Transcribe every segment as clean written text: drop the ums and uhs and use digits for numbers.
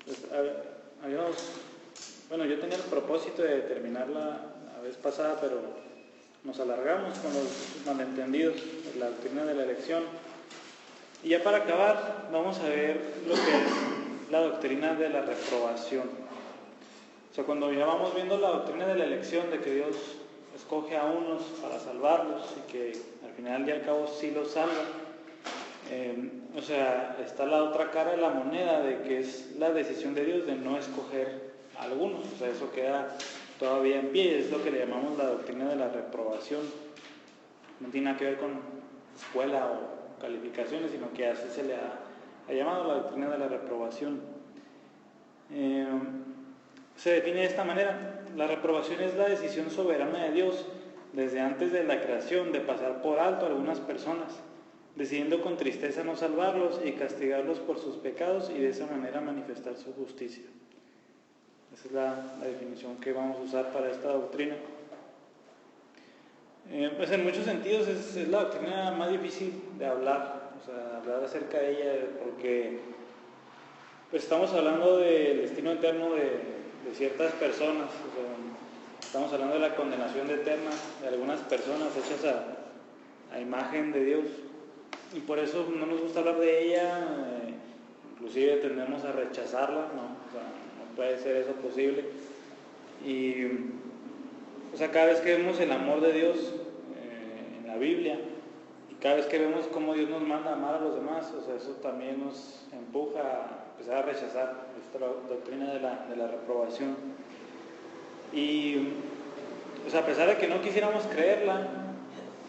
Pues, yo tenía el propósito de terminarla la vez pasada, pero nos alargamos con los malentendidos de la doctrina de la elección. Y ya para acabar, vamos a ver lo que es la doctrina de la reprobación. O sea, cuando ya vamos viendo la doctrina de la elección, de que Dios escoge a unos para salvarlos y que al final y al cabo sí los salva, está la otra cara de la moneda, de que es la decisión de Dios de no escoger a algunos. O sea, eso queda todavía en pie, es lo que le llamamos la doctrina de la reprobación. No tiene nada que ver con escuela o calificaciones, sino que así se le ha llamado la doctrina de la reprobación. Se define de esta manera: la reprobación es la decisión soberana de Dios desde antes de la creación de pasar por alto a algunas personas, decidiendo con tristeza no salvarlos y castigarlos por sus pecados, y de esa manera manifestar su justicia. Esa es la definición que vamos a usar para esta doctrina. Pues en muchos sentidos es la doctrina más difícil de hablar, hablar acerca de ella, porque pues estamos hablando del destino eterno de ciertas personas. Estamos hablando de la condenación eterna de algunas personas hechas a imagen de Dios, y por eso no nos gusta hablar de ella. Inclusive tendemos a rechazarla, no puede ser eso posible. Y cada vez que vemos el amor de Dios en la Biblia, y cada vez que vemos cómo Dios nos manda a amar a los demás, eso también nos empuja a empezar a rechazar esta doctrina de la reprobación. Y a pesar de que no quisiéramos creerla,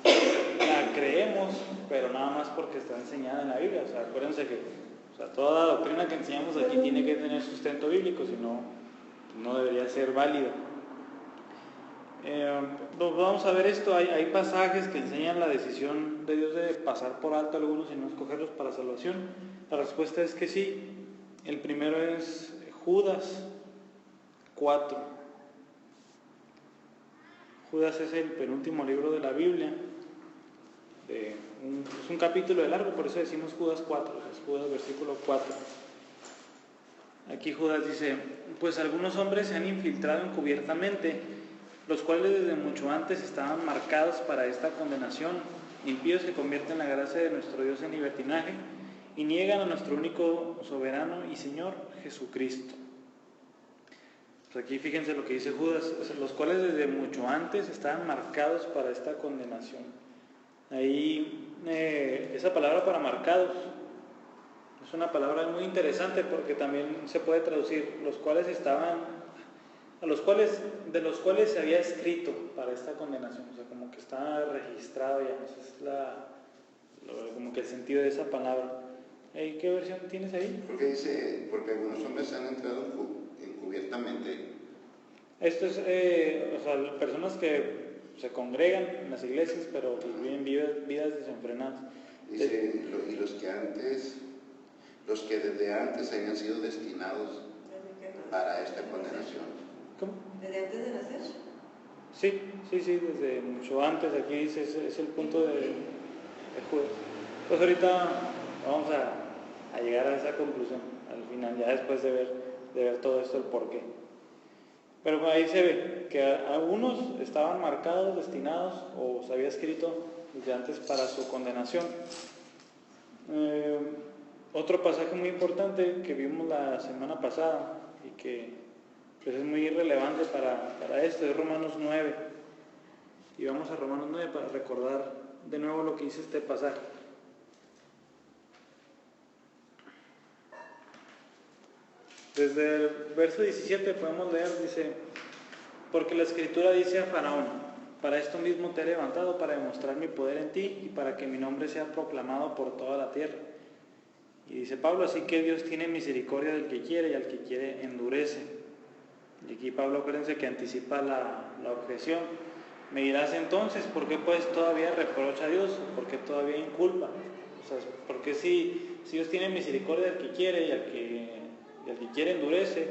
la creemos, pero nada más porque está enseñada en la Biblia. Acuérdense que toda doctrina que enseñamos aquí tiene que tener sustento bíblico, si no, no debería ser válida. Vamos a ver esto. Hay pasajes que enseñan la decisión de Dios de pasar por alto a algunos y no escogerlos para salvación. La respuesta es que sí. El primero es Judas 4. Judas es el penúltimo libro de la Biblia. Es un capítulo de largo, por eso decimos Judas 4, es Judas versículo 4. Aquí Judas dice: pues algunos hombres se han infiltrado encubiertamente, los cuales desde mucho antes estaban marcados para esta condenación, impíos que convierten la gracia de nuestro Dios en libertinaje y niegan a nuestro único soberano y Señor Jesucristo. Pues aquí fíjense lo que dice Judas: los cuales desde mucho antes estaban marcados para esta condenación. Ahí esa palabra para marcados es una palabra muy interesante, porque también se puede traducir de los cuales se había escrito para esta condenación. Como que está registrado ya. Es como que el sentido de esa palabra. ¿Qué versión tienes ahí? Porque dice: porque algunos hombres han entrado encubiertamente. Esto es personas que se congregan en las iglesias, pero viven vidas desenfrenadas. Dice: y los que desde antes habían sido destinados para esta condenación. ¿Cómo? ¿Desde antes de nacer? Sí, desde mucho antes. Aquí dice, es el punto de Judas. Pues ahorita vamos a llegar a esa conclusión al final, ya después de ver todo esto, el porqué. Pero ahí se ve que algunos estaban marcados, destinados, o se había escrito desde antes para su condenación. Otro pasaje muy importante que vimos la semana pasada y que pues es muy relevante para esto es Romanos 9. Y vamos a Romanos 9 para recordar de nuevo lo que dice este pasaje. Desde el verso 17 podemos leer, dice: porque la Escritura dice a Faraón: para esto mismo te he levantado, para demostrar mi poder en ti y para que mi nombre sea proclamado por toda la tierra. Y dice Pablo: así que Dios tiene misericordia del que quiere y al que quiere endurece. Y aquí Pablo, acuérdense que anticipa la objeción. Me dirás entonces: ¿por qué pues todavía reprocha a Dios? ¿Por qué todavía inculpa? ¿Por qué si Dios tiene misericordia del que quiere y al que quiere endurece,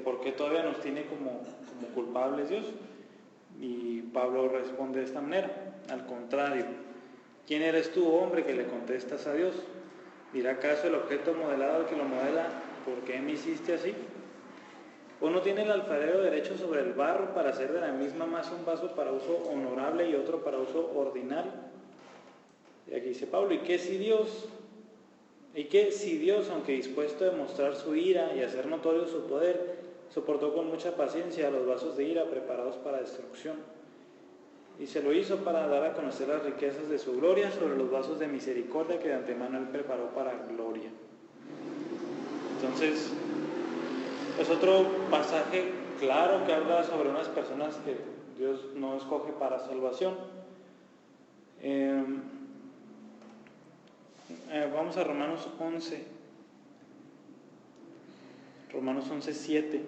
¿por qué todavía nos tiene como culpables Dios? Y Pablo responde de esta manera: al contrario, ¿quién eres tú, hombre, que le contestas a Dios? ¿Dirá acaso el objeto modelado al que lo modela: ¿por qué me hiciste así? ¿O no tiene el alfarero derecho sobre el barro para hacer de la misma masa un vaso para uso honorable y otro para uso ordinario? Y aquí dice Pablo, ¿y qué si Dios, aunque dispuesto a demostrar su ira y hacer notorio su poder, soportó con mucha paciencia los vasos de ira preparados para destrucción? Y se lo hizo para dar a conocer las riquezas de su gloria sobre los vasos de misericordia que de antemano él preparó para gloria. Entonces, es otro pasaje claro que habla sobre unas personas que Dios no escoge para salvación. Vamos a Romanos 11. Romanos 11:7.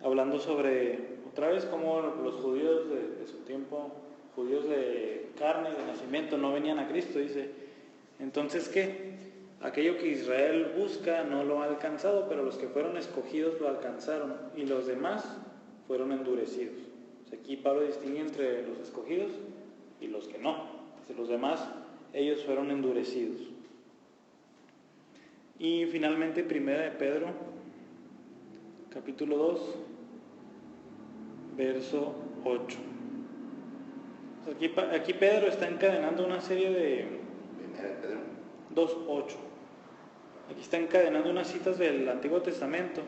Hablando sobre, otra vez, cómo los judíos de su tiempo, judíos de carne y de nacimiento, no venían a Cristo. Dice, entonces, ¿qué? Aquello que Israel busca no lo ha alcanzado, pero los que fueron escogidos lo alcanzaron, y los demás fueron endurecidos. O sea, aquí Pablo distingue entre los escogidos y los que no. Los demás, ellos fueron endurecidos. Y finalmente, 1 de Pedro, capítulo 2, verso 8. Aquí Pedro está encadenando una serie de... 1 Pedro 2:8. Aquí está encadenando unas citas del Antiguo Testamento.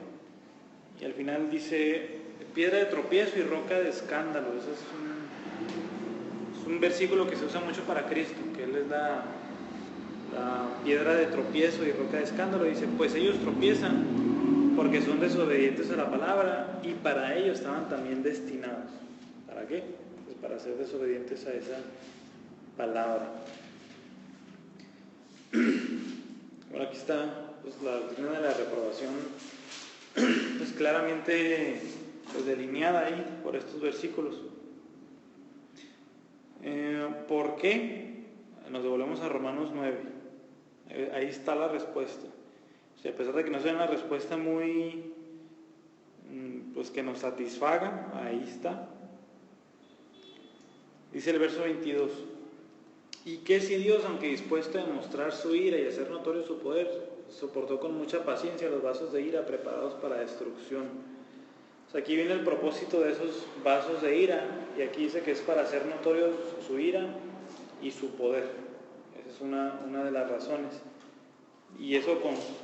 Y al final dice, piedra de tropiezo y roca de escándalo. Ese es un versículo que se usa mucho para Cristo, que Él es la piedra de tropiezo y roca de escándalo. Dice, pues ellos tropiezan porque son desobedientes a la palabra, y para ello estaban también destinados. ¿Para qué? Pues para ser desobedientes a esa palabra. Bueno, aquí está pues, la doctrina de la reprobación, pues claramente pues, delineada ahí por estos versículos. ¿Por qué? Nos devolvemos a Romanos 9. Ahí está la respuesta. O sea, a pesar de que no sea una respuesta muy, pues que nos satisfaga, ahí está. Dice el verso 22. ¿Y qué si Dios, aunque dispuesto a demostrar su ira y hacer notorio su poder, soportó con mucha paciencia los vasos de ira preparados para destrucción? O sea, aquí viene el propósito de esos vasos de ira, y aquí dice que es para hacer notorio su ira y su poder. Esa es una de las razones. Y eso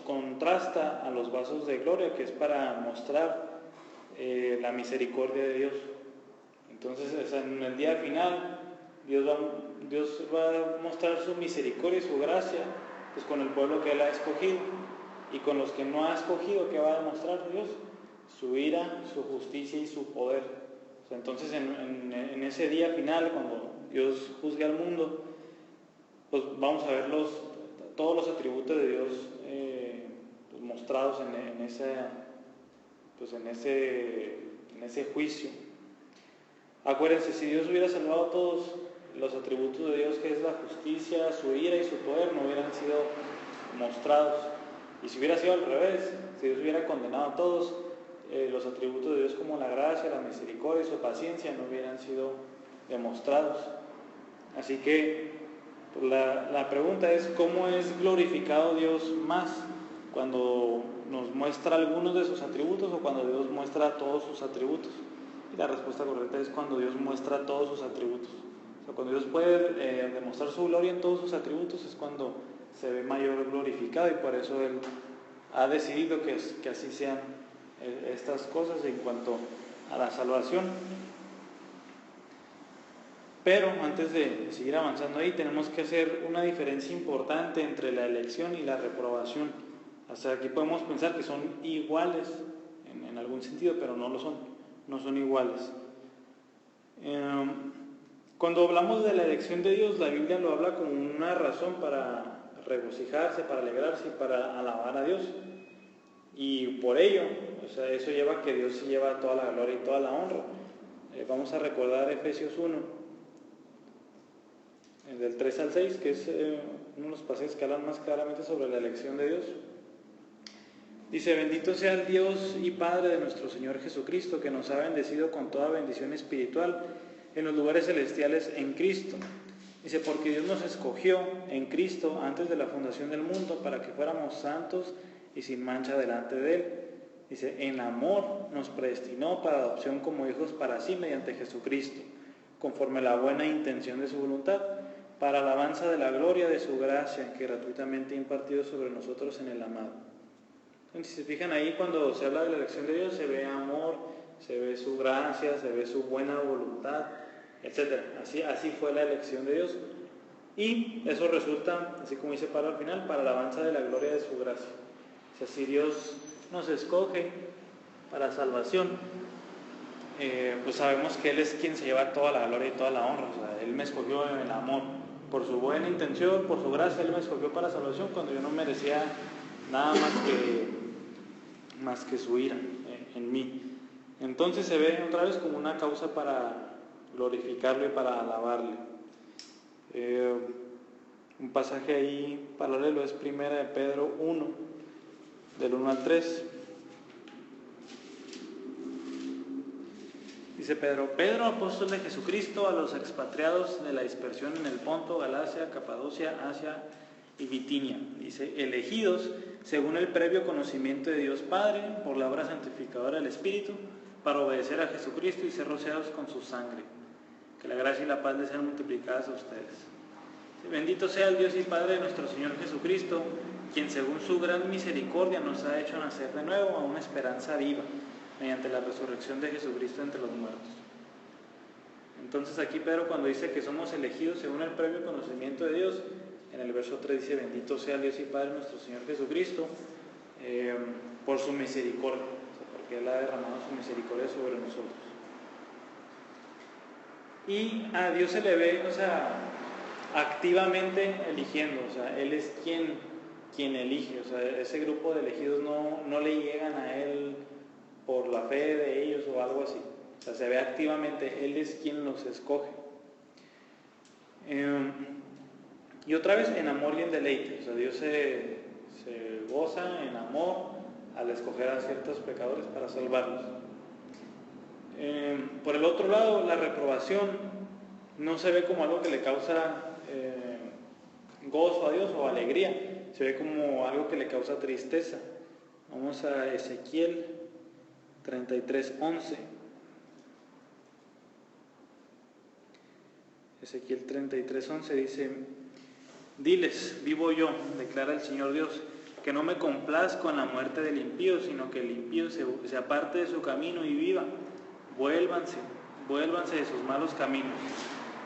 contrasta a los vasos de gloria, que es para mostrar la misericordia de Dios. Entonces, en el día final, Dios va a mostrar su misericordia y su gracia pues, con el pueblo que Él ha escogido. Y con los que no ha escogido, ¿qué va a demostrar Dios? Su ira, su justicia y su poder. O sea, entonces, en ese día final, cuando Dios juzgue al mundo, pues vamos a ver todos los atributos de Dios pues, mostrados en ese juicio. Acuérdense, si Dios hubiera salvado a todos, los atributos de Dios, que es la justicia, su ira y su poder, no hubieran sido mostrados. Y si hubiera sido al revés, si Dios hubiera condenado a todos, los atributos de Dios como la gracia, la misericordia y su paciencia no hubieran sido demostrados. Así que pues la pregunta es, ¿cómo es glorificado Dios más? ¿Cuando nos muestra algunos de sus atributos o cuando Dios muestra todos sus atributos? Y la respuesta correcta es cuando Dios muestra todos sus atributos. O sea, cuando Dios puede demostrar su gloria en todos sus atributos es cuando se ve mayor glorificado, y por eso Él ha decidido que así sean estas cosas en cuanto a la salvación. Pero antes de seguir avanzando ahí, tenemos que hacer una diferencia importante entre la elección y la reprobación. O sea, aquí podemos pensar que son iguales en algún sentido, pero no lo son, no son iguales. Cuando hablamos de la elección de Dios, la Biblia lo habla como una razón para regocijarse, para alegrarse y para alabar a Dios. Y por ello, o sea, eso lleva a que Dios se lleva toda la gloria y toda la honra. Vamos a recordar Efesios 1, del 3 al 6, que es uno de los pasajes que hablan más claramente sobre la elección de Dios. Dice, bendito sea el Dios y Padre de nuestro Señor Jesucristo, que nos ha bendecido con toda bendición espiritual en los lugares celestiales en Cristo. Dice, porque Dios nos escogió en Cristo antes de la fundación del mundo para que fuéramos santos y sin mancha delante de Él. Dice, en amor nos predestinó para adopción como hijos para sí mediante Jesucristo, conforme a la buena intención de su voluntad, para alabanza de la gloria de su gracia, que gratuitamente ha impartido sobre nosotros en el amado. Entonces, si se fijan ahí, cuando se habla de la elección de Dios, se ve amor, se ve su gracia, se ve su buena voluntad, etc. Así fue la elección de Dios. Y eso resulta, así como dice Pablo al final, para alabanza de la gloria de su gracia. O sea, si Dios nos escoge para salvación, pues sabemos que Él es quien se lleva toda la gloria y toda la honra. O sea, Él me escogió en el amor, por su buena intención, por su gracia, Él me escogió para salvación cuando yo no merecía nada más que su ira en mí. Entonces se ve otra vez como una causa para glorificarlo y para alabarle. Un pasaje ahí paralelo es 1 de Pedro 1, del 1 al 3. Dice Pedro, apóstol de Jesucristo, a los expatriados de la dispersión en el Ponto, Galacia, Capadocia, Asia y Bitinia. Dice, elegidos según el previo conocimiento de Dios Padre, por la obra santificadora del Espíritu, para obedecer a Jesucristo y ser rociados con su sangre. Que la gracia y la paz les sean multiplicadas a ustedes. Bendito sea el Dios y Padre de nuestro Señor Jesucristo, quien según su gran misericordia nos ha hecho nacer de nuevo a una esperanza viva, mediante la resurrección de Jesucristo entre los muertos. Entonces aquí Pedro, cuando dice que somos elegidos según el previo conocimiento de Dios, en el verso 3 dice, bendito sea el Dios y Padre de nuestro Señor Jesucristo, por su misericordia, o sea, porque Él ha derramado su misericordia sobre nosotros. Y a Dios se le ve, o sea, activamente eligiendo, o sea, Él es quien elige, o sea, ese grupo de elegidos no le llegan a Él por la fe de ellos o algo así, o sea, se ve activamente, Él es quien los escoge. Y otra vez en amor y en deleite, o sea, Dios se goza en amor al escoger a ciertos pecadores para salvarlos. Por el otro lado, la reprobación no se ve como algo que le causa gozo a Dios o alegría, se ve como algo que le causa tristeza. Vamos a Ezequiel 33:11. Ezequiel 33:11 dice, diles, vivo yo, declara el Señor Dios, que no me complazco en la muerte del impío, sino que el impío se aparte de su camino y viva. Vuélvanse de sus malos caminos,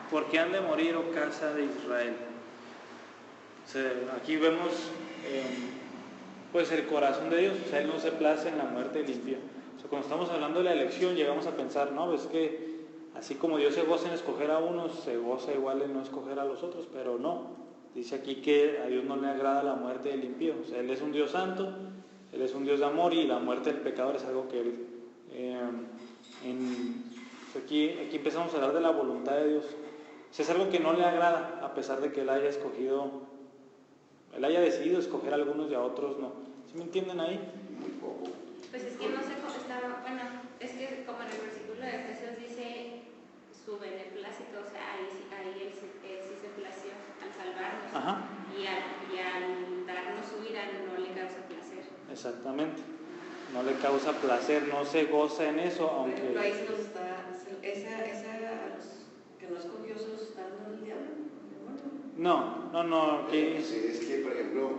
porque han de morir, oh casa de Israel. O sea, aquí vemos pues el corazón de Dios, o sea, Él no se place en la muerte del impío. O sea, cuando estamos hablando de la elección, llegamos a pensar, no, es que así como Dios se goza en escoger a unos, se goza igual en no escoger a los otros, pero no. Dice aquí que a Dios no le agrada la muerte del impío, o sea, Él es un Dios santo, Él es un Dios de amor y la muerte del pecador es algo que Él... aquí empezamos a hablar de la voluntad de Dios. O sea, es algo que no le agrada, a pesar de que Él haya decidido escoger a algunos y a otros no. ¿Sí me entienden ahí? Muy poco. Pues es que no sé cómo estaba, bueno, es que como en el versículo de Efesios dice su beneplácito, o sea, ahí Él sí se plació al salvarnos. Ajá. Y al darnos su ira no le causa placer. Exactamente. No le causa placer, no se goza en eso, aunque... Pero ahí se nos está, esa a los que no escogió se los está dando el diablo. No. Sí, es que, por ejemplo,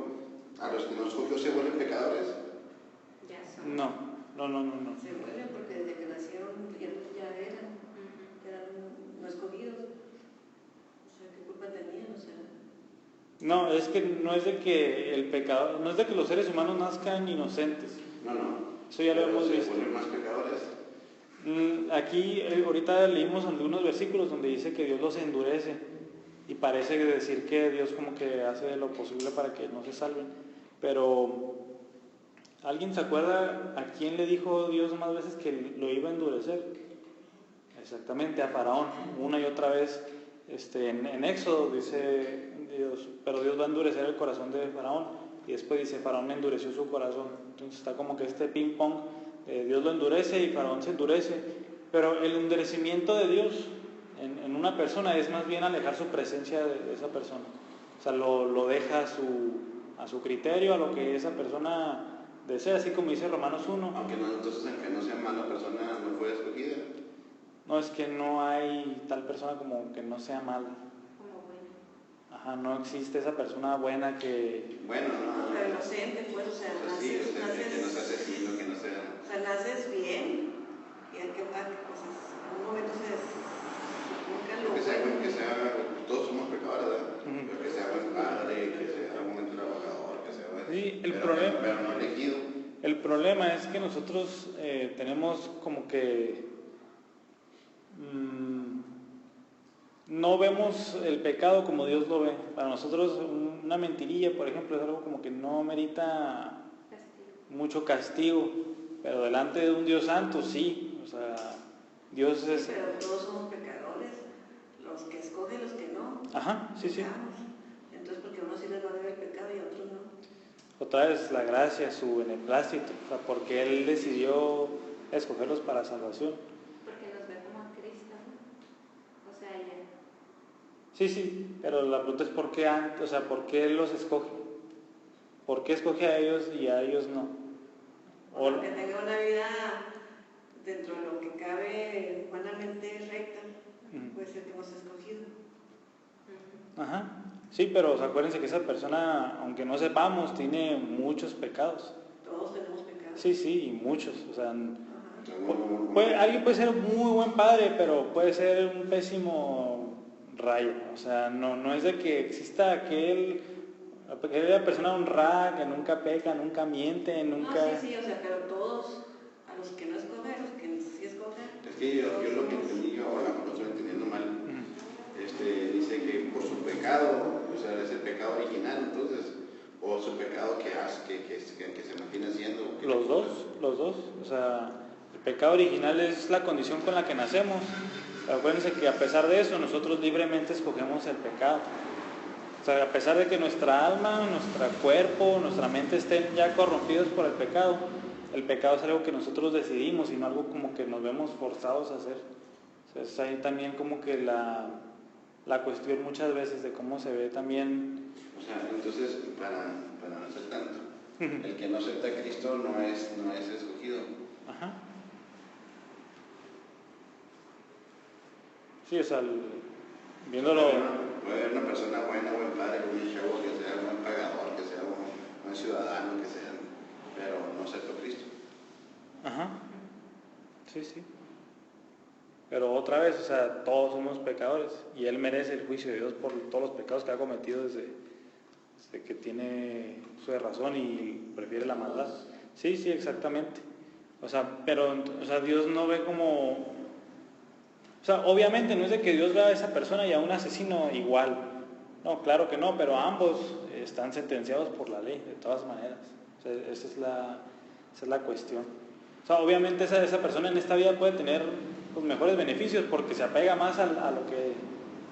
a los que no escogió se vuelven pecadores. Ya son. No. Se vuelven porque desde que nacieron ya eran no escogidos. O sea, ¿qué culpa tenían? O sea... No, es que no es de que el pecado, no es de que los seres humanos nazcan inocentes. No. Eso ya lo hemos visto. Se vuelven más pecadores. Aquí, ahorita leímos algunos versículos donde dice que Dios los endurece y parece decir que Dios como que hace lo posible para que no se salven. Pero, ¿alguien se acuerda a quién le dijo Dios más veces que lo iba a endurecer? Exactamente, a Faraón. Una y otra vez en Éxodo dice Dios, pero Dios va a endurecer el corazón de Faraón. Y después dice, Faraón endureció su corazón. Entonces está como que este ping pong, Dios lo endurece y Faraón se endurece. Pero el endurecimiento de Dios en una persona es más bien alejar su presencia de esa persona. O sea, lo deja a su criterio, a lo que esa persona ser, así como dice Romanos 1. Aunque no, entonces, aunque no sea mala persona, no fue escogida. No, es que no hay tal persona como que no sea mala. Como bueno. Ajá, no existe esa persona buena que... Bueno, no. Pero inocente, pues, o sea, Pues sí, naces, o sea, que no sea asesino, que no sea... o sea, naces bien y hay que pues, en un momento se busca lo bueno. Que sea, todos somos pecadores, ¿verdad? Pero que sea buen padre, que sea un buen trabajador, que sea buen... Sí, pero no elegido. El problema es que nosotros tenemos como que... no vemos el pecado como Dios lo ve. Para nosotros una mentirilla, por ejemplo, es algo como que no merita mucho castigo, pero delante de un Dios santo sí, o sea, Dios es... Sí, pero todos somos pecadores, los que escogen, los que no. Ajá, sí, sí. Entonces, porque a unos sí les va a ver el pecado y a otros no. Otra vez la gracia, su beneplácito, o sea, porque Él decidió escogerlos para salvación. Porque nos ve como a Cristo, ¿no? O sea, ya. Sí, pero la pregunta es ¿por qué antes? O sea, ¿por qué Él los escoge? ¿Por qué escoge a ellos y a ellos no? O que tenga una vida dentro de lo que cabe humanamente recta, puede ser que hemos escogido. Ajá, sí, pero o sea, acuérdense que esa persona, aunque no sepamos, tiene muchos pecados. Todos tenemos pecados. Sí, y muchos, o sea, alguien puede ser un muy buen padre, pero puede ser un pésimo rayo, o sea, no es de que exista aquella persona honrada, que nunca peca, nunca miente, nunca... No, sí, o sea, pero todos, a los que no escogen, a los que sí escogen... Es que yo lo que entendí, yo a lo mejor lo estoy entendiendo mal, dice que por su pecado, o sea, es el pecado original, entonces, o su pecado que hace, que se mantiene haciendo. Los dos, o sea, el pecado original es la condición con la que nacemos. Acuérdense que a pesar de eso, nosotros libremente escogemos el pecado. O sea, a pesar de que nuestra alma, nuestro cuerpo, nuestra mente estén ya corrompidos por el pecado es algo que nosotros decidimos y no algo como que nos vemos forzados a hacer. O sea, es ahí también como que la cuestión muchas veces de cómo se ve también. O sea, entonces, para no ser tanto, el que no acepta a Cristo no es escogido. Ajá. Sí, o sea, viéndolo... Puede haber una persona buena, buen padre, buen chavo, que sea un buen pagador, que sea un buen ciudadano, que sea, pero no acepta a Cristo. Ajá. Sí. Pero otra vez, o sea, todos somos pecadores y Él merece el juicio de Dios por todos los pecados que ha cometido desde que tiene uso de razón y prefiere la maldad. Sí, exactamente. O sea, pero Dios no ve como... O sea, obviamente no es de que Dios vea a esa persona y a un asesino igual. No, claro que no, pero ambos están sentenciados por la ley, de todas maneras. O sea, esa es la cuestión. O sea, obviamente esa persona en esta vida puede tener los mejores beneficios porque se apega más a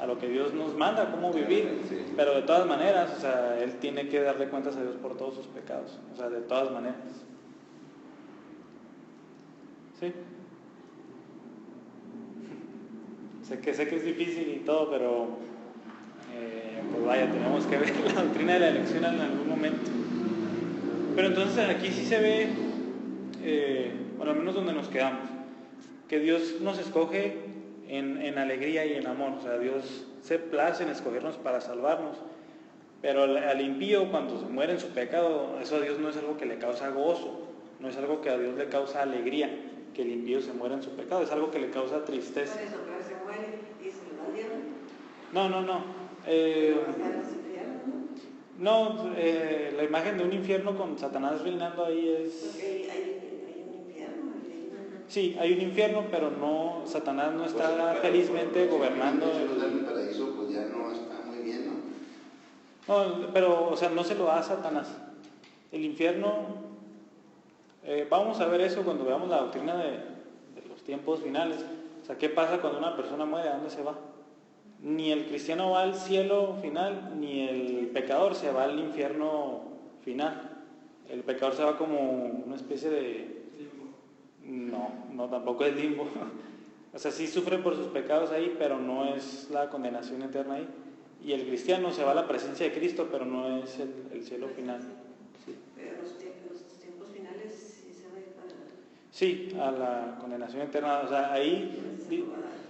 lo que Dios nos manda, cómo vivir. Sí. Pero de todas maneras, o sea, Él tiene que darle cuentas a Dios por todos sus pecados. O sea, de todas maneras. ¿Sí? Sé que es difícil y todo, pero pues vaya, tenemos que ver la doctrina de la elección en algún momento. Pero entonces aquí sí se ve, bueno, al menos donde nos quedamos, que Dios nos escoge en alegría y en amor. O sea, Dios se place en escogernos para salvarnos. Pero al impío, cuando se muere en su pecado, eso a Dios no es algo que le causa gozo, no es algo que a Dios le causa alegría, que el impío se muera en su pecado, es algo que le causa tristeza. Por eso, pero se muere y se lo da al diablo. No. La imagen de un infierno con Satanás reinando ahí es... Porque hay un infierno. Sí, hay un infierno, pero no, Satanás no está felizmente gobernando. El paraíso pues ya no está muy bien, ¿no? No, pero, o sea, no se lo da a Satanás. El infierno, vamos a ver eso cuando veamos la doctrina de los tiempos finales. O sea, ¿qué pasa cuando una persona muere? ¿A dónde se va? Ni el cristiano va al cielo final, ni el pecador se va al infierno final. El pecador se va como una especie de... No, tampoco es limbo. O sea, sí sufre por sus pecados ahí, pero no es la condenación eterna ahí. Y el cristiano se va a la presencia de Cristo, pero no es el cielo final. Sí. Pero en los tiempos finales Sí, a la condenación eterna. O sea, ahí...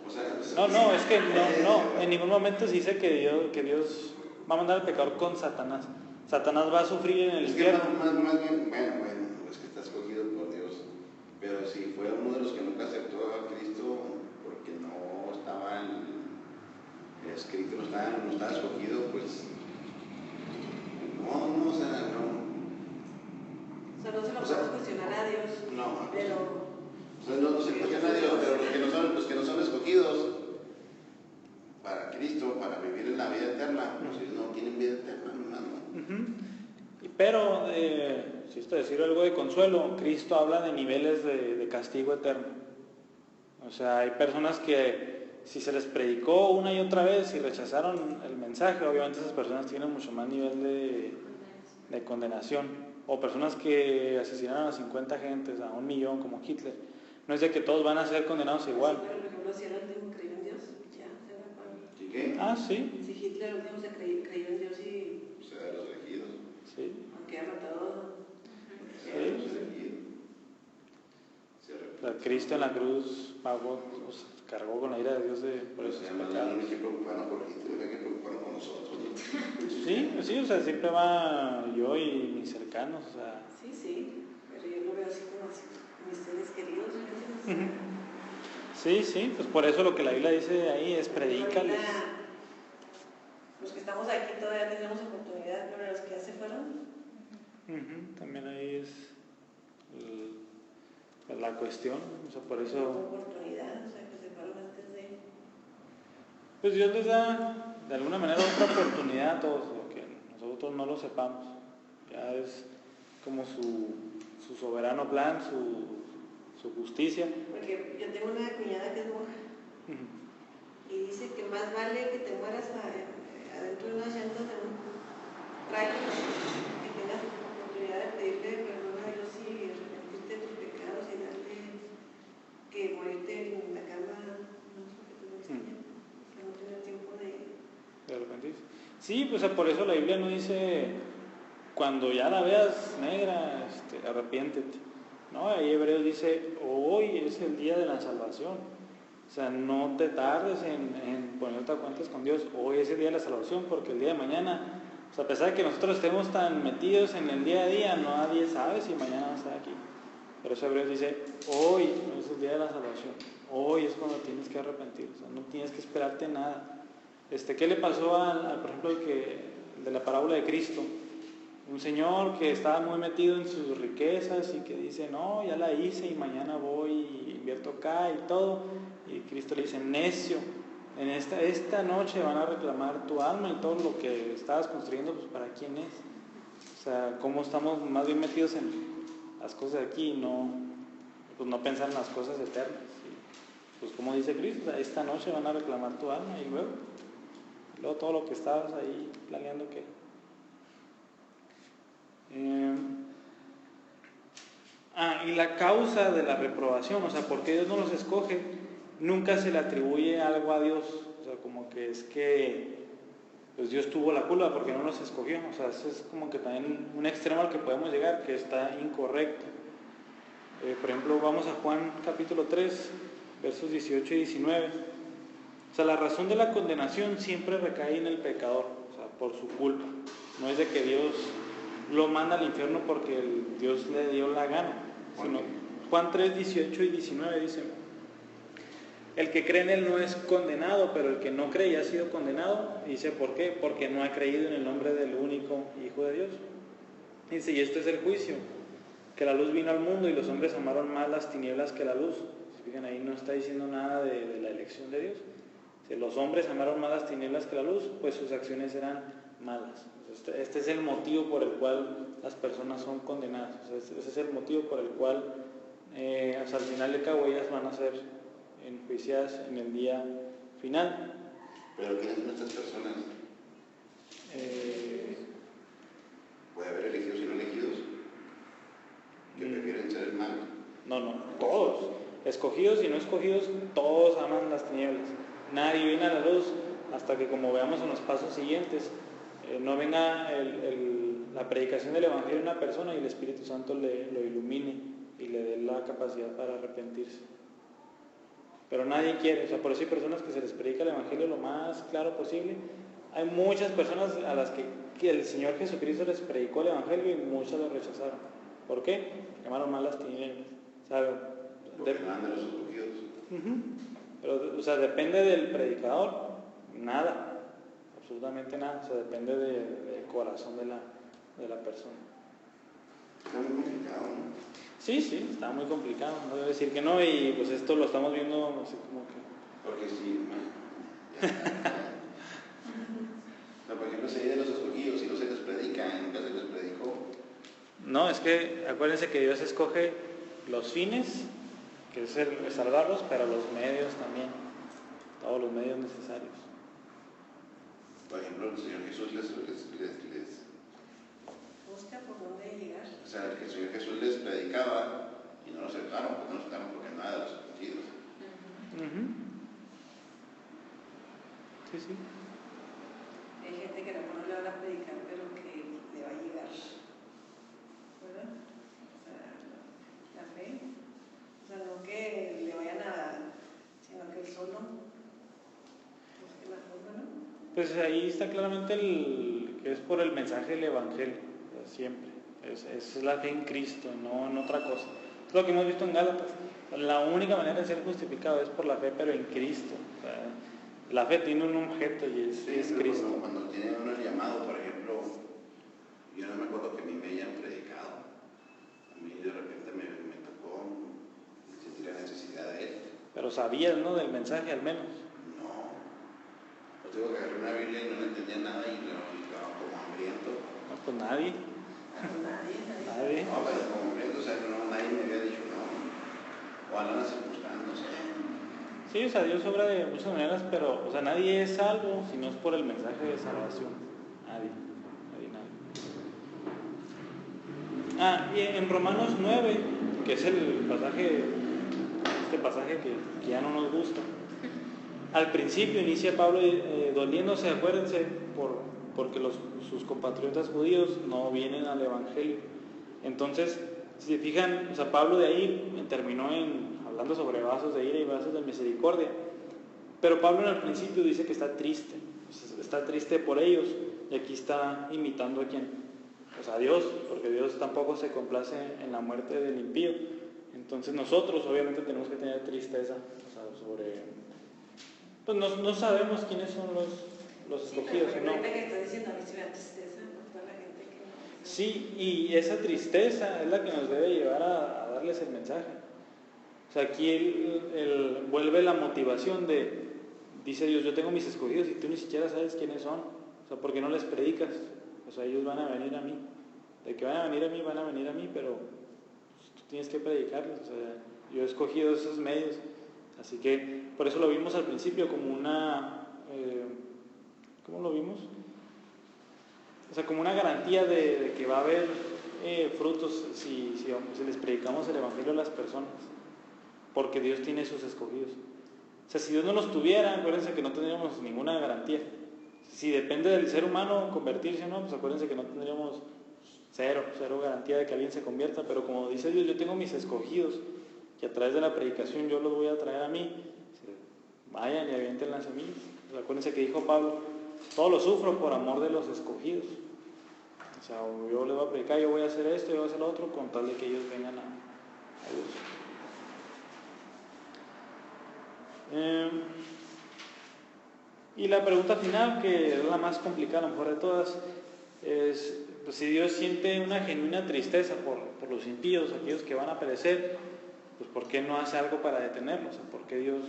O sea, No, es que no, en ningún momento se dice que Dios va a mandar al pecador con Satanás. Satanás va a sufrir en el es que infierno. más bien, bueno, es que está escogido por Dios, pero si fue uno de los que nunca aceptó a Cristo porque no estaba escrito, no estaba escogido, pues no, o sea, no. O sea, no se lo O sea, podemos cuestionar a Dios, no, pero... o sea, no se cuestiona a Dios, pero los que no son escogidos para Cristo, para vivir en la vida eterna, pues ellos no tienen vida eterna, hermano. Pero, si esto decir algo de consuelo, Cristo habla de niveles de castigo eterno. O sea, hay personas que si se les predicó una y otra vez y rechazaron el mensaje, obviamente esas personas tienen mucho más nivel de condenación. O personas que asesinaron a 50 gentes, a 1 millón, como Hitler. No es de que todos van a ser condenados igual. Pero, por ejemplo, si era el último creyó en Dios, ya se va a... ¿Y qué? Ah, sí. Si Hitler el último se creyó en Dios y... O sea, de los elegidos. Sí. Aunque ha matado... O sea, de los elegidos. Cristo en la cruz pagó, o sea, cargó con la ira de Dios por esos pecados. No hay que preocuparnos por Hitler, hay que preocuparnos por nosotros. Sí, o sea, siempre va yo y mis cercanos, o sea. Sí, pero yo lo veo así como mis seres queridos. Sí, pues por eso lo que la Biblia dice ahí es predícales. Los que estamos aquí todavía tenemos oportunidad, pero los que ya se fueron. También ahí es la cuestión, o sea, por eso. Oportunidad, o sea, que se fueron antes de... Pues Dios les da de alguna manera otra oportunidad a todos, aunque nosotros no lo sepamos. Ya es como su soberano plan, su justicia. Porque yo tengo una cuñada que es monja y dice que más vale que te mueras adentro de unas llantas de un trailer que tengas oportunidad de pedirle perdón a Dios y arrepentirte de tus pecados y darle que morirte en la cama, no sé qué tú no no tener tiempo de arrepentirse. Sí, pues por eso la Biblia no dice cuando ya la veas negra, arrepiéntete. No, ahí Hebreos dice, hoy es el día de la salvación. O sea, no te tardes en ponerte a cuentas con Dios. Hoy es el día de la salvación, porque el día de mañana, o sea, a pesar de que nosotros estemos tan metidos en el día a día, nadie sabe si mañana va a estar aquí. Pero eso Hebreos dice, hoy es el día de la salvación. Hoy es cuando tienes que arrepentir. O sea, no tienes que esperarte nada. ¿Qué le pasó por ejemplo, el de la parábola de Cristo? Un señor que estaba muy metido en sus riquezas y que dice, no, ya la hice y mañana voy y invierto acá y todo. Y Cristo le dice, necio, en esta noche van a reclamar tu alma y todo lo que estabas construyendo, pues ¿para quién es? O sea, cómo estamos más bien metidos en las cosas de aquí y no pensar en las cosas eternas. Y, pues como dice Cristo, o sea, esta noche van a reclamar tu alma y luego todo lo que estabas ahí planeando que... y la causa de la reprobación, o sea, ¿por qué Dios no los escoge? Nunca se le atribuye algo a Dios, o sea, como que es que pues Dios tuvo la culpa porque no los escogió, o sea, eso es como que también un extremo al que podemos llegar, que está incorrecto. Por ejemplo, vamos a Juan capítulo 3, versos 18 y 19. O sea, la razón de la condenación siempre recae en el pecador, o sea, por su culpa. No es de que Dios lo manda al infierno porque Dios le dio la gana, sino Juan 3, 18 y 19 dice: el que cree en él no es condenado, pero el que no cree ya ha sido condenado. Dice, ¿por qué? Porque no ha creído en el nombre del único Hijo de Dios. Dice, y este es el juicio, que la luz vino al mundo y los hombres amaron más las tinieblas que la luz. Si fijan, ahí no está diciendo nada de la elección de Dios. Si los hombres amaron más las tinieblas que la luz, pues sus acciones eran malas. Este es el motivo por el cual las personas son condenadas. Ese es el motivo por el cual hasta el final de cabo ellas van a ser enjuiciadas en el día final. ¿Pero quiénes son estas personas? ¿Puede haber elegidos y no elegidos? ¿Que prefieren ser el mal? No, todos. Escogidos y no escogidos, todos aman las tinieblas. Nadie viene a la luz hasta que, como veamos en los pasos siguientes, no venga la predicación del Evangelio a una persona y el Espíritu Santo lo ilumine y le dé la capacidad para arrepentirse. Pero nadie quiere, o sea, por eso hay personas que se les predica el Evangelio lo más claro posible. Hay muchas personas a las que el Señor Jesucristo les predicó el Evangelio y muchas lo rechazaron. ¿Por qué? Llamaron malas tinieblas, ¿saben? Porque no andan los escogidos. Pero, o sea, depende del predicador, nada, absolutamente nada, o sea, depende del corazón de la persona. Está muy complicado, ¿no? Sí, está muy complicado, no debo decir que no, y pues esto lo estamos viendo así como que... Porque sí, no, por ejemplo, se de los escogidos y no se les predica, nunca se les predicó. No, es que acuérdense que Dios escoge los fines, que es el salvarlos, pero los medios también, todos los medios necesarios. Por ejemplo, el Señor Jesús les busca por dónde llegar. o sea, el Señor Jesús les predicaba y no los aceptaron, pues no los aceptaron porque no era de los escogidos. Sí. Hay gente que no le van a predicar, pero que le va a llegar, ¿verdad? O sea, la fe, o sea, no que le vayan a dar, sino que él solo busque la forma, ¿no? Pues ahí está claramente que es por el mensaje del Evangelio, o sea, siempre. Es la fe en Cristo, no en otra cosa. Es lo que hemos visto en Gálatas. La única manera de ser justificado es por la fe, pero en Cristo. O sea, la fe tiene un objeto y es Cristo. Cuando tiene uno el llamado, por ejemplo, yo no me acuerdo que a mí me hayan predicado. A mí de repente me tocó sentir la necesidad de él. Pero sabías, ¿no? Del mensaje al menos. No. Yo tengo que agarrar una Biblia y no le entendía nada y estaba como hambriento. No, pues nadie. Nadie. No, pero como hambriento, o sea, nadie me había dicho no. O andan buscando, o sea. Sí, o sea, Dios obra de muchas maneras, pero, o sea, nadie es salvo si no es por el mensaje de salvación. Nadie. Y en Romanos 9, que es este pasaje que ya no nos gusta, al principio inicia Pablo doliéndose, acuérdense, porque sus compatriotas judíos no vienen al Evangelio. Entonces, si se fijan, o sea, Pablo de ahí terminó hablando sobre vasos de ira y vasos de misericordia. Pero Pablo en el principio dice que está triste por ellos, y aquí está imitando a quién, pues a Dios, porque Dios tampoco se complace en la muerte del impío. Entonces nosotros obviamente tenemos que tener tristeza, o sea, pues no sabemos quiénes son los escogidos, pero ¿no? ahorita que estoy diciendo, a mí sí me da tristeza por toda la gente que no... Sí, y esa tristeza es la que nos debe llevar a darles el mensaje. O sea, aquí él vuelve la motivación dice Dios, yo tengo mis escogidos y tú ni siquiera sabes quiénes son. O sea, ¿por qué no les predicas? O sea, ellos van a venir a mí. De que van a venir a mí, pero pues, tú tienes que predicarles. O sea, yo he escogido esos medios. Así que, por eso lo vimos al principio como ¿cómo lo vimos? O sea, como una garantía de que va a haber frutos si les predicamos el Evangelio a las personas. Porque Dios tiene sus escogidos. O sea, si Dios no los tuviera, acuérdense que no tendríamos ninguna garantía. Si depende del ser humano convertirse o no, pues acuérdense que no tendríamos cero garantía de que alguien se convierta. Pero como dice Dios, yo tengo mis escogidos, que a través de la predicación yo los voy a traer a mí. Vayan y avienten las semillas. Pues acuérdense que dijo Pablo, todo lo sufro por amor de los escogidos. O sea, yo les voy a predicar, yo voy a hacer esto, yo voy a hacer lo otro, con tal de que ellos vengan a Dios. Y la pregunta final, que es la más complicada a lo mejor de todas, es pues, si Dios siente una genuina tristeza por los impíos, aquellos que van a perecer, pues ¿por qué no hace algo para detenerlos? ¿Por qué Dios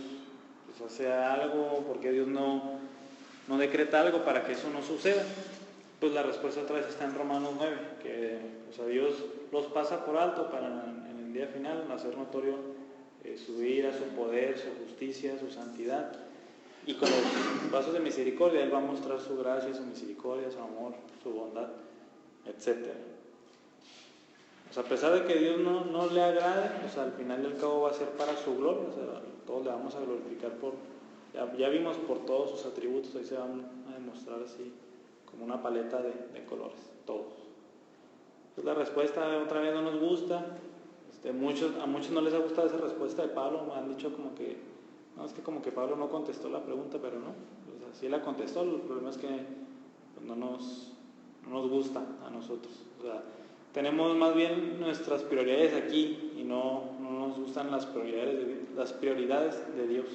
pues, hace algo? ¿Por qué Dios no decreta algo para que eso no suceda? Pues la respuesta otra vez está en Romanos 9, que o sea, Dios los pasa por alto para en el día final hacer notorio su ira, su poder, su justicia, su santidad. Y con los vasos de misericordia Él va a mostrar su gracia, su misericordia, su amor, su bondad, etc. O sea, a pesar de que Dios no le agrade, pues al final y al cabo va a ser para su gloria. O sea, todos le vamos a glorificar ya vimos por todos sus atributos, ahí se van a demostrar así como una paleta de colores, todos. Pues la respuesta otra vez no nos gusta, A muchos no les ha gustado esa respuesta de Pablo, me han dicho como que, no, es que como que Pablo no contestó la pregunta, pero no, o sea, sí la contestó, el problema es que pues, no nos gusta a nosotros, o sea, tenemos más bien nuestras prioridades aquí y no nos gustan las prioridades de Dios.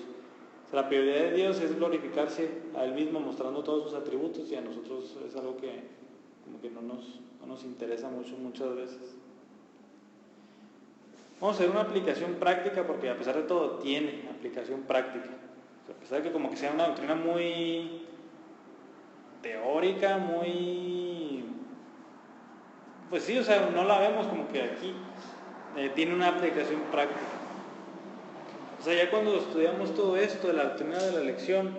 O sea, la prioridad de Dios es glorificarse a Él mismo mostrando todos sus atributos, y a nosotros es algo que como que no nos interesa muchas veces. Vamos a hacer una aplicación práctica, porque a pesar de todo tiene aplicación práctica. O sea, a pesar de que como que sea una doctrina muy teórica, muy... Pues sí, o sea, no la vemos como que aquí. Tiene una aplicación práctica. O sea, ya cuando estudiamos todo esto de la doctrina de la elección,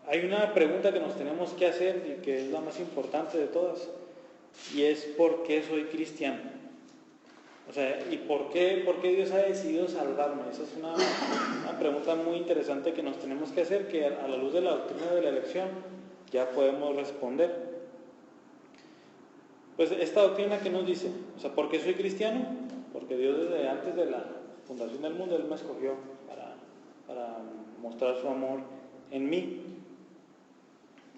hay una pregunta que nos tenemos que hacer y que es la más importante de todas, y es ¿por qué soy cristiano? O sea, ¿y por qué Dios ha decidido salvarme? Esa es una pregunta muy interesante que nos tenemos que hacer, que a la luz de la doctrina de la elección ya podemos responder. Pues esta doctrina, ¿qué nos dice? O sea, ¿por qué soy cristiano? Porque Dios desde antes de la fundación del mundo, Él me escogió para mostrar su amor en mí.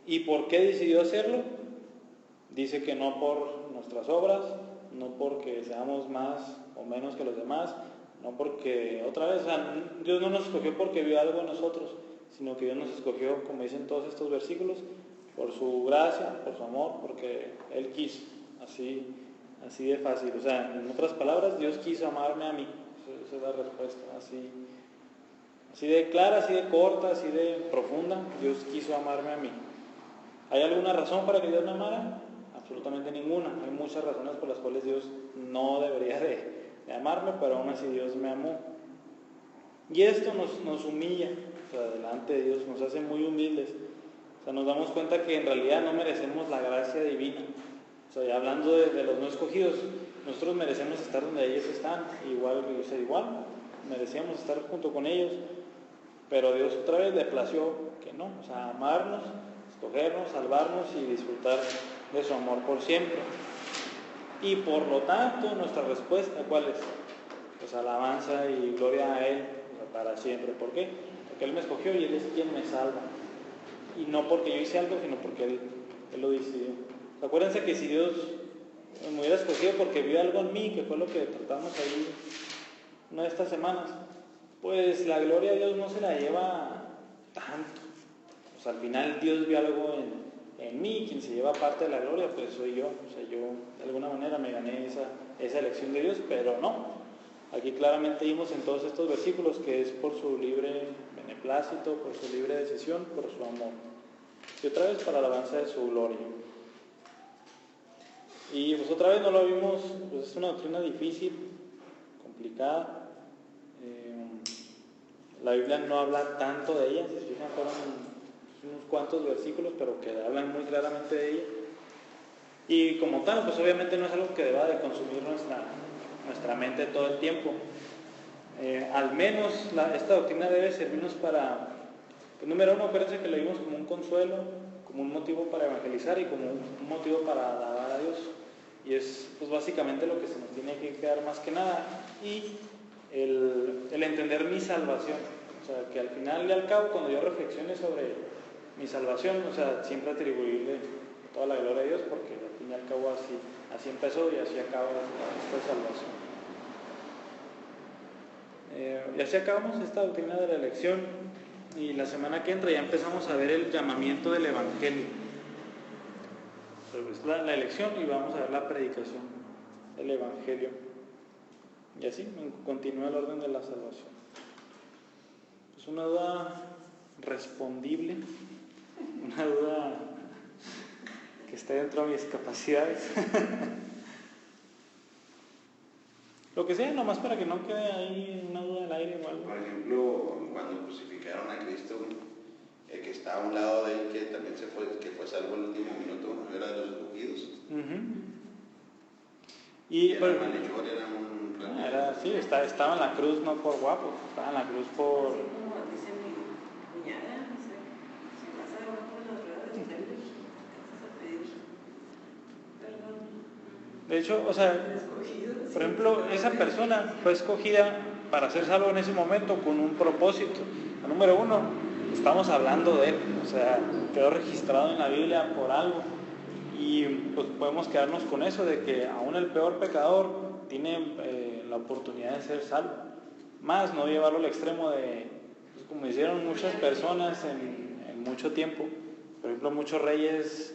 ¿Y por qué decidió hacerlo? Dice que no por nuestras obras, no porque seamos más o menos que los demás, no porque, otra vez, o sea, Dios no nos escogió porque vio algo en nosotros, sino que Dios nos escogió, como dicen todos estos versículos, por su gracia, por su amor, porque Él quiso, así de fácil. O sea, en otras palabras, Dios quiso amarme a mí. Esa es la respuesta, así de clara, así de corta, así de profunda. Dios quiso amarme a mí. ¿Hay alguna razón para que Dios me amara? Absolutamente ninguna. Hay muchas razones por las cuales Dios no debería de amarme, pero aún así Dios me amó. Y esto nos humilla, o sea, delante de Dios, nos hace muy humildes. O sea, nos damos cuenta que en realidad no merecemos la gracia divina. O sea, hablando de los no escogidos, nosotros merecemos estar donde ellos están, igual, merecíamos estar junto con ellos, pero Dios otra vez le plació que no, o sea, amarnos, escogernos, salvarnos y disfrutar de su amor por siempre. Y por lo tanto, nuestra respuesta, ¿cuál es? Pues alabanza y gloria a Él, o sea, para siempre. ¿Por qué? Porque Él me escogió y Él es quien me salva. Y no porque yo hice algo, sino porque Él lo decidió. Acuérdense que si Dios me hubiera escogido porque vio algo en mí, que fue lo que tratamos ahí una de estas semanas, pues la gloria de Dios no se la lleva tanto. O sea, al final Dios vio algo en mí, quien se lleva parte de la gloria, pues soy yo. O sea, yo de alguna manera me gané esa elección de Dios, pero no. Aquí claramente vimos en todos estos versículos que es por su libre beneplácito, por su libre decisión, por su amor. Y otra vez para la alabanza de su gloria. Y pues otra vez no lo vimos, pues es una doctrina difícil, complicada. La Biblia no habla tanto de ella, si se fijan, fueron unos cuantos versículos, pero que hablan muy claramente de ella. Y como tal, pues obviamente no es algo que deba de consumir nuestra mente todo el tiempo. Al menos esta doctrina debe servirnos para, pues, número uno, acuérdense que lo vimos como un consuelo, como un motivo para evangelizar y como un motivo para alabar a Dios. Y es pues básicamente lo que se nos tiene que quedar más que nada. Y el entender mi salvación. O sea, que al final y al cabo, cuando yo reflexione sobre mi salvación, o sea, siempre atribuirle toda la gloria a Dios, porque al fin y al cabo así empezó y así acaba esta salvación. Y así acabamos esta doctrina de la elección, y la semana que entra ya empezamos a ver el llamamiento del Evangelio. Pues la elección, y vamos a ver la predicación del Evangelio. Y así continúa el orden de la salvación. Es una duda respondible, una duda que esté dentro de mis capacidades. Lo que sea, nomás para que no quede ahí una duda al aire o algo. Por ejemplo, cuando crucificaron a Cristo, el que estaba a un lado de él, que también que fue salvo en el último minuto, era de los escogidos. Y era un malhechor, era un... sí, estaba en la cruz no por guapo, estaba en la cruz por... Como dice mi cuñada, se pasa abajo de las ruedas y sale, alcanzas a pedir perdón. De De hecho, o sea, por ejemplo, esa persona fue escogida para ser salvo en ese momento con un propósito. Número uno, estamos hablando de él, o sea, quedó registrado en la Biblia por algo. Y pues podemos quedarnos con eso, de que aún el peor pecador tiene la oportunidad de ser salvo. Más no llevarlo al extremo de, pues, como hicieron muchas personas en mucho tiempo. Por ejemplo, muchos reyes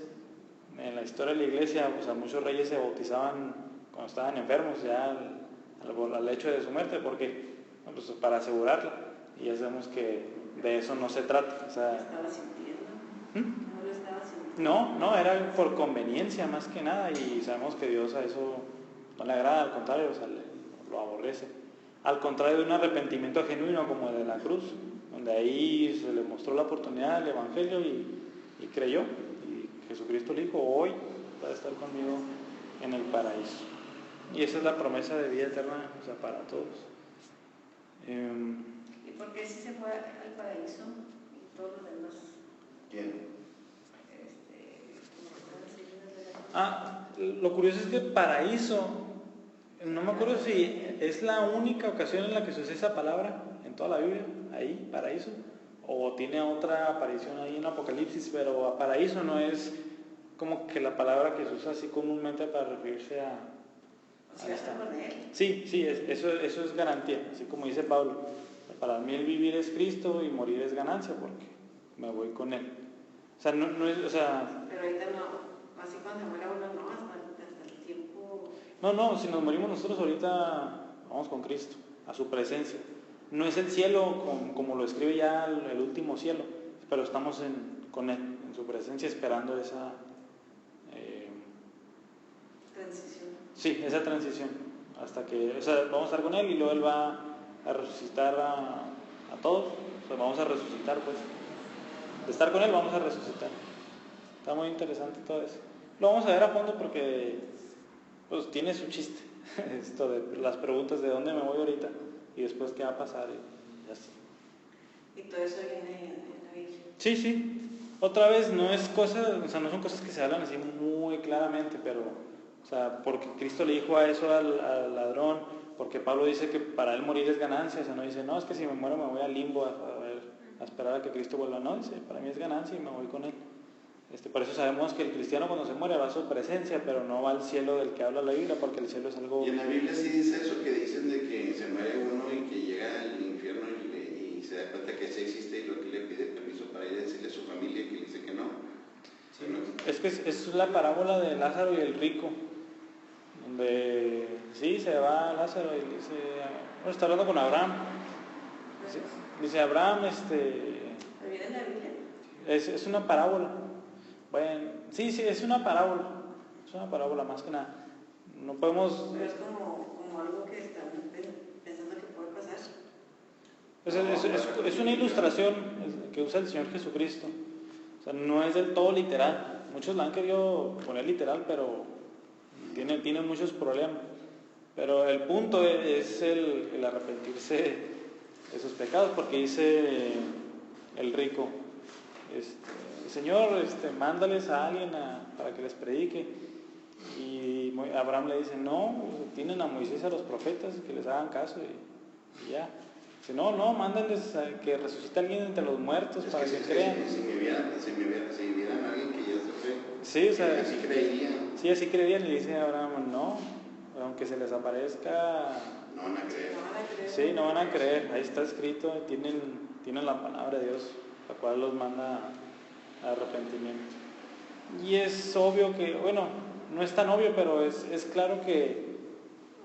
en la historia de la iglesia, o sea, muchos reyes se bautizaban cuando estaban enfermos, ya al hecho de su muerte, porque pues, para asegurarla. Y ya sabemos que de eso no se trata. O sea, estaba sintiendo. ¿Mm? No lo estaba sintiendo. No, era por conveniencia más que nada, y sabemos que Dios a eso no le agrada, al contrario, o sea, lo aborrece. Al contrario de un arrepentimiento genuino como el de la cruz, donde ahí se le mostró la oportunidad del Evangelio y creyó, y Jesucristo le dijo, hoy va a estar conmigo en el paraíso. Y esa es la promesa de vida eterna, o sea, para todos. ¿Y por qué si se fue al paraíso y todos los demás? ¿Quién? Lo curioso es que paraíso, no me acuerdo si es la única ocasión en la que se usa esa palabra en toda la Biblia, ahí, paraíso, o tiene otra aparición ahí en Apocalipsis, pero a paraíso no es como que la palabra que se usa así comúnmente para referirse a esta. Sí, eso es garantía, así como dice Pablo, para mí el vivir es Cristo y morir es ganancia porque me voy con él. O sea, no es, o sea... Pero ahorita no, así cuando se muera uno no, hasta el tiempo... No, si nos morimos nosotros ahorita vamos con Cristo, a su presencia. No es el cielo como lo escribe ya el último cielo, pero estamos con él, en su presencia, esperando esa... transición. Sí, esa transición, hasta que, o sea, vamos a estar con él y luego él va a resucitar a todos, o sea, vamos a resucitar pues. De estar con él vamos a resucitar. Está muy interesante todo eso. Lo vamos a ver a fondo porque pues tiene su chiste. Esto de las preguntas de dónde me voy ahorita y después qué va a pasar y así. Y todo eso viene en la Biblia. Sí. Otra vez no es cosa, o sea, no son cosas que se hablan así muy claramente, pero, o sea, porque Cristo le dijo a eso al ladrón, porque Pablo dice que para él morir es ganancia, o sea, no dice, no, es que si me muero me voy al limbo a esperar a que Cristo vuelva, no, dice, para mí es ganancia y me voy con él. Por eso sabemos que el cristiano cuando se muere va a su presencia, pero no va al cielo del que habla la Biblia, porque el cielo es algo... Y en la Biblia sí dice eso, que dicen de que se muere uno y que llega al infierno y se da cuenta que sí existe y lo que le pide permiso para ir a decirle a su familia que le dice que no. Sí, es que es la parábola de Lázaro y el rico, donde sí se va Lázaro y le dice, bueno, está hablando con Abraham, ¿sí? Dice Abraham, ¿Viene en la Biblia? es una parábola. Bueno, sí, es una parábola más que nada. No podemos... Pero es como algo que están pensando que puede pasar. Es una ilustración que usa el Señor Jesucristo. O sea, no es del todo literal. Muchos la han querido poner literal, pero tiene muchos problemas. Pero el punto es el arrepentirse de sus pecados, porque dice el rico, Señor, mándales a alguien para que les predique. Y Abraham le dice, no, tienen a Moisés y a los profetas que les hagan caso y ya. Dice, no, mándenles a que resucite alguien entre los muertos para que crean. Si vieran a alguien que ya se fue, sí, o sea, así creerían. Sí, así creerían. Y le dice a Abraham, no, aunque se les aparezca, no van a creer. Sí, no van a creer. Ahí está escrito, tienen la palabra de Dios, la cual los manda a arrepentimiento. Y es obvio que, bueno, no es tan obvio, pero es claro que,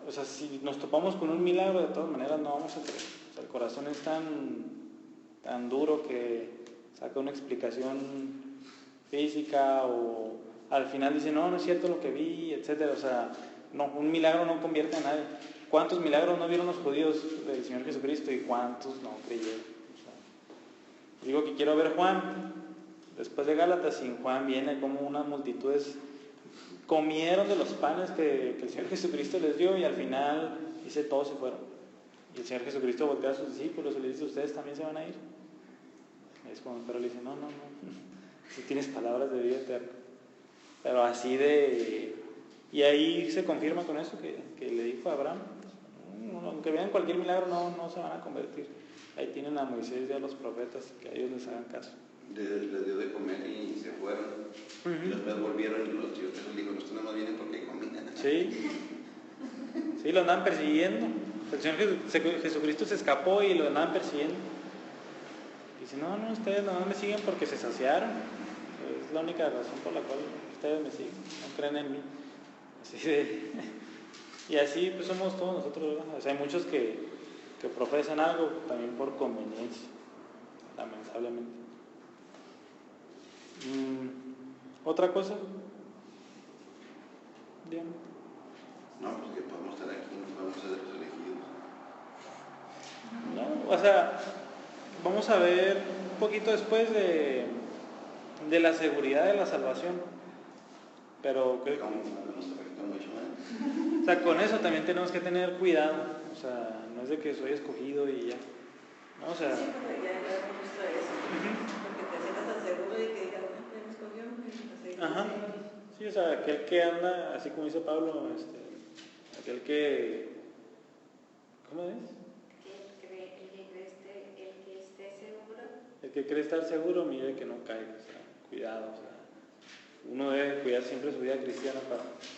o sea, si nos topamos con un milagro, de todas maneras no vamos a creer. O sea, el corazón es tan duro que saca una explicación física o al final dice, no es cierto lo que vi, etcétera. O sea, no, un milagro no convierte a nadie. ¿Cuántos milagros no vieron los judíos del Señor Jesucristo y cuántos no creyeron? O sea, digo que quiero ver Juan, después de Gálatas, y en Juan viene como unas multitudes comieron de los panes que el Señor Jesucristo les dio y al final dice todos se fueron. Y el Señor Jesucristo voltea a sus discípulos y les dice, ¿ustedes también se van a ir? Es como, pero le dice, no, si tienes palabras de vida eterna. Pero así de Y ahí se confirma con eso que le dijo a Abraham, aunque vean cualquier milagro no se van a convertir. Ahí tienen a Moisés y a los profetas, que a ellos les hagan caso. Les dio de comer y se fueron. Y después volvieron y los tíos les dijo, ustedes no vienen porque hay comida. Sí, lo andaban persiguiendo. El Señor Jesucristo se escapó y lo andaban persiguiendo. Dice, no, ustedes no me siguen porque se saciaron. Es la única razón por la cual ustedes me siguen, no creen en mí. Y así pues somos todos nosotros, ¿verdad? O sea, hay muchos que profesan algo también por conveniencia, lamentablemente. ¿Otra cosa? Bien. No, pues que podemos estar aquí, no podemos ser los elegidos. No, o sea, vamos a ver un poquito después de la seguridad de la salvación. Pero creo que nos afecta mucho, ¿eh? O sea, con eso también tenemos que tener cuidado. O sea, no es de que soy escogido y ya. No, o sea, Sí, pero ya hemos visto eso. Porque te sientas tan seguro de que digas, ya me escogió, así. ajá. Sí, o sea, aquel que anda, así como dice Pablo, aquel que, ¿cómo es? El que cree estar seguro, mire que no caiga, o sea, cuidado, o sea, uno debe cuidar siempre su vida cristiana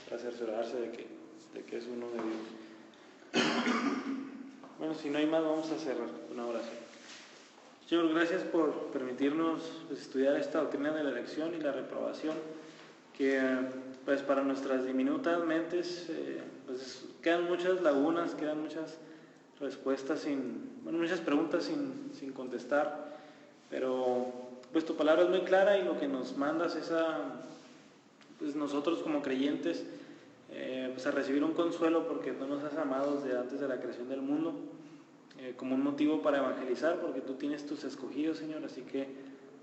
para cerciorarse de que es uno de Dios. Bueno, si no hay más, vamos a cerrar con una oración. Señor, gracias por permitirnos estudiar esta doctrina de la elección y la reprobación, que pues para nuestras diminutas mentes pues quedan muchas lagunas, quedan muchas respuestas muchas preguntas sin contestar, pero pues tu palabra es muy clara y lo que nos mandas es pues nosotros como creyentes pues a recibir un consuelo porque tú nos has amado desde antes de la creación del mundo, como un motivo para evangelizar, porque tú tienes tus escogidos, Señor, así que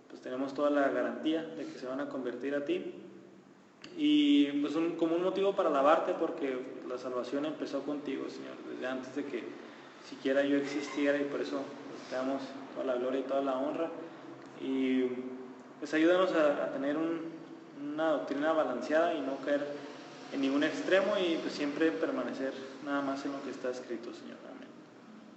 pues tenemos toda la garantía de que se van a convertir a ti, y pues como un motivo para alabarte, porque la salvación empezó contigo, Señor, desde antes de que siquiera yo existiera, y por eso pues, te damos toda la gloria y toda la honra, y pues ayúdanos a tener una doctrina balanceada y no caer en ningún extremo, y pues siempre permanecer nada más en lo que está escrito, Señor.